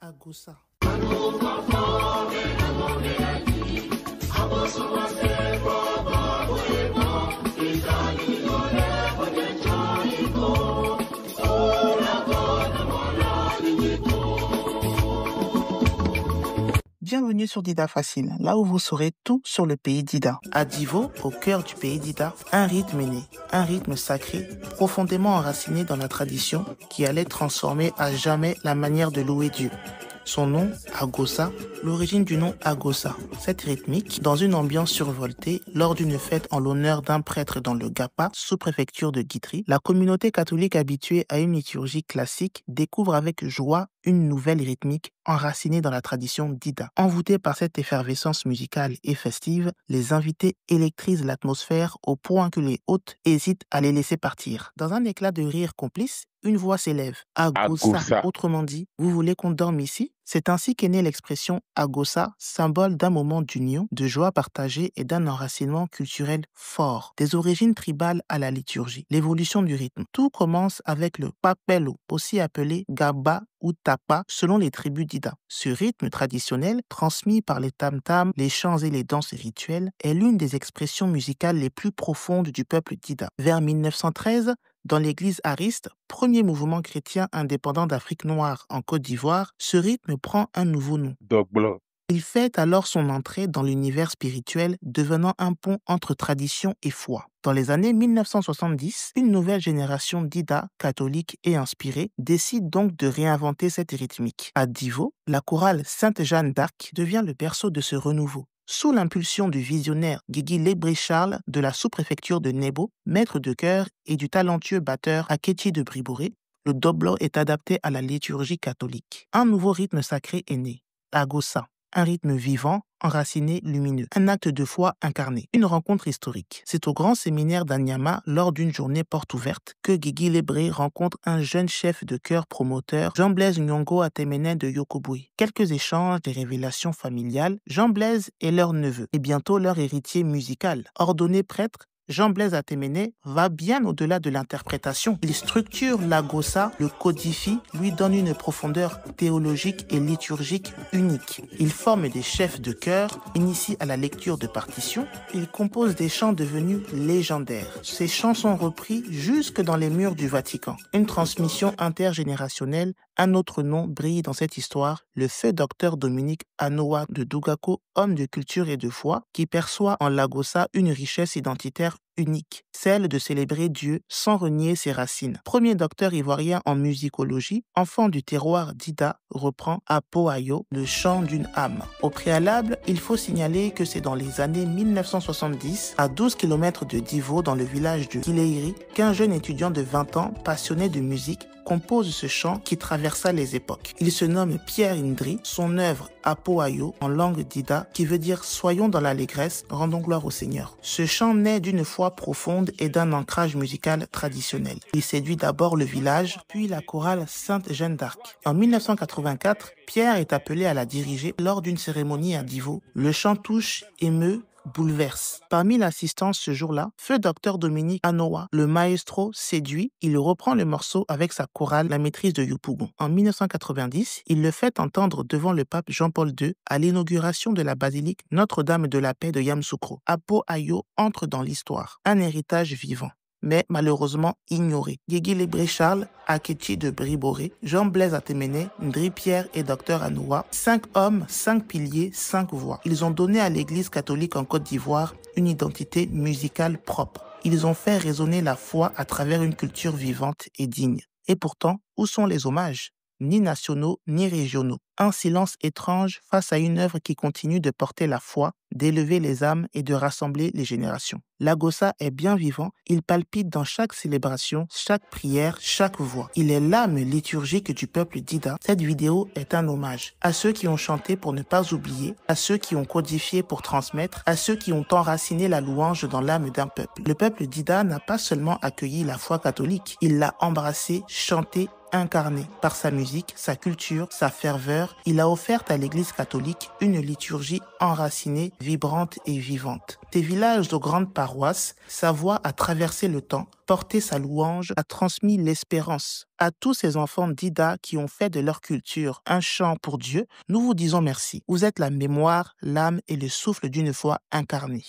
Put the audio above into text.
Agosa. Bienvenue sur Dida Facile, là où vous saurez tout sur le pays d'Ida. À Divo, au cœur du pays d'Ida, un rythme est né, un rythme sacré, profondément enraciné dans la tradition qui allait transformer à jamais la manière de louer Dieu. Son nom, Agosa, l'origine du nom Agosa. Cette rythmique, dans une ambiance survoltée, lors d'une fête en l'honneur d'un prêtre dans le Gapa, sous-préfecture de Guitry, la communauté catholique habituée à une liturgie classique découvre avec joie une nouvelle rythmique enracinée dans la tradition d'Ida. Envoûtés par cette effervescence musicale et festive, les invités électrisent l'atmosphère au point que les hôtes hésitent à les laisser partir. Dans un éclat de rire complice, une voix s'élève. Agosa. Autrement dit, vous voulez qu'on dorme ici? C'est ainsi qu'est née l'expression Agosa, symbole d'un moment d'union, de joie partagée et d'un enracinement culturel fort, des origines tribales à la liturgie, l'évolution du rythme. Tout commence avec le papelo, aussi appelé gaba ou tapa selon les tribus d'Ida. Ce rythme traditionnel, transmis par les tam-tams, les chants et les danses rituelles, est l'une des expressions musicales les plus profondes du peuple d'Ida. Vers 1913, dans l'église Ariste, premier mouvement chrétien indépendant d'Afrique noire en Côte d'Ivoire, ce rythme prend un nouveau nom. Il fait alors son entrée dans l'univers spirituel, devenant un pont entre tradition et foi. Dans les années 1970, une nouvelle génération d'Ida, catholique et inspirée, décide donc de réinventer cette rythmique. À Divo, la chorale Sainte-Jeanne d'Arc devient le berceau de ce renouveau. Sous l'impulsion du visionnaire Guigui Lébré-Charles de la sous-préfecture de Nebo, maître de chœur, et du talentueux batteur Akechi de Briboré, le doblo est adapté à la liturgie catholique. Un nouveau rythme sacré est né, Agosa, un rythme vivant, enraciné, lumineux, un acte de foi incarné, une rencontre historique. C'est au grand séminaire d'Anyama, lors d'une journée porte ouverte, que Guigui Lébré rencontre un jeune chef de chœur promoteur, Jean-Blaise Nyongo Atemene de Yokobui. Quelques échanges, des révélations familiales, Jean-Blaise est leur neveu, et bientôt leur héritier musical. Ordonné prêtre, Jean-Blaise Atemene va bien au-delà de l'interprétation. Il structure l'Agosa, le codifie, lui donne une profondeur théologique et liturgique unique. Il forme des chefs de chœur, initie à la lecture de partitions. Il compose des chants devenus légendaires. Ces chants sont repris jusque dans les murs du Vatican. Une transmission intergénérationnelle, un autre nom brille dans cette histoire, le feu docteur Dominique Anoa de Dougako, homme de culture et de foi, qui perçoit en l'Agosa une richesse identitaire unique, celle de célébrer Dieu sans renier ses racines. Premier docteur ivoirien en musicologie, enfant du terroir d'Ida, reprend Apo-Ayo, le chant d'une âme. Au préalable, il faut signaler que c'est dans les années 1970, à 12 km de Divo, dans le village de Kileiri, qu'un jeune étudiant de 20 ans, passionné de musique, compose ce chant qui traversa les époques. Il se nomme Pierre Indri, son œuvre Apo-Ayo en langue d'Ida qui veut dire « Soyons dans l'allégresse, rendons gloire au Seigneur ». Ce chant naît d'une foi profonde et d'un ancrage musical traditionnel. Il séduit d'abord le village, puis la chorale Sainte-Jeanne d'Arc. En 1984, Pierre est appelé à la diriger lors d'une cérémonie à Divo. Le chant touche, émeut, bouleverse. Parmi l'assistance ce jour-là, feu docteur Dominique Anoa, le maestro séduit, il reprend le morceau avec sa chorale, la maîtrise de Yopougon. En 1990, il le fait entendre devant le pape Jean-Paul II à l'inauguration de la basilique Notre-Dame de la Paix de Yamoussoukro. Apo-Ayo entre dans l'histoire, un héritage vivant, mais malheureusement ignoré. Guigui Lébré-Charles, Akechi de Briboré, Jean-Blaise Atemene, Ndri Pierre et Dr Anoa, 5 hommes, 5 piliers, 5 voix. Ils ont donné à l'Église catholique en Côte d'Ivoire une identité musicale propre. Ils ont fait résonner la foi à travers une culture vivante et digne. Et pourtant, où sont les hommages? Ni nationaux, ni régionaux. Un silence étrange face à une œuvre qui continue de porter la foi, d'élever les âmes et de rassembler les générations. L'Agosa est bien vivant, il palpite dans chaque célébration, chaque prière, chaque voix. Il est l'âme liturgique du peuple d'Ida. Cette vidéo est un hommage à ceux qui ont chanté pour ne pas oublier, à ceux qui ont codifié pour transmettre, à ceux qui ont enraciné la louange dans l'âme d'un peuple. Le peuple d'Ida n'a pas seulement accueilli la foi catholique, il l'a embrassée, chantée incarné. Par sa musique, sa culture, sa ferveur, il a offert à l'Église catholique une liturgie enracinée, vibrante et vivante. Ces villages de grandes paroisses, sa voix a traversé le temps, porté sa louange, a transmis l'espérance. À tous ces enfants d'Ida qui ont fait de leur culture un chant pour Dieu, nous vous disons merci. Vous êtes la mémoire, l'âme et le souffle d'une foi incarnée.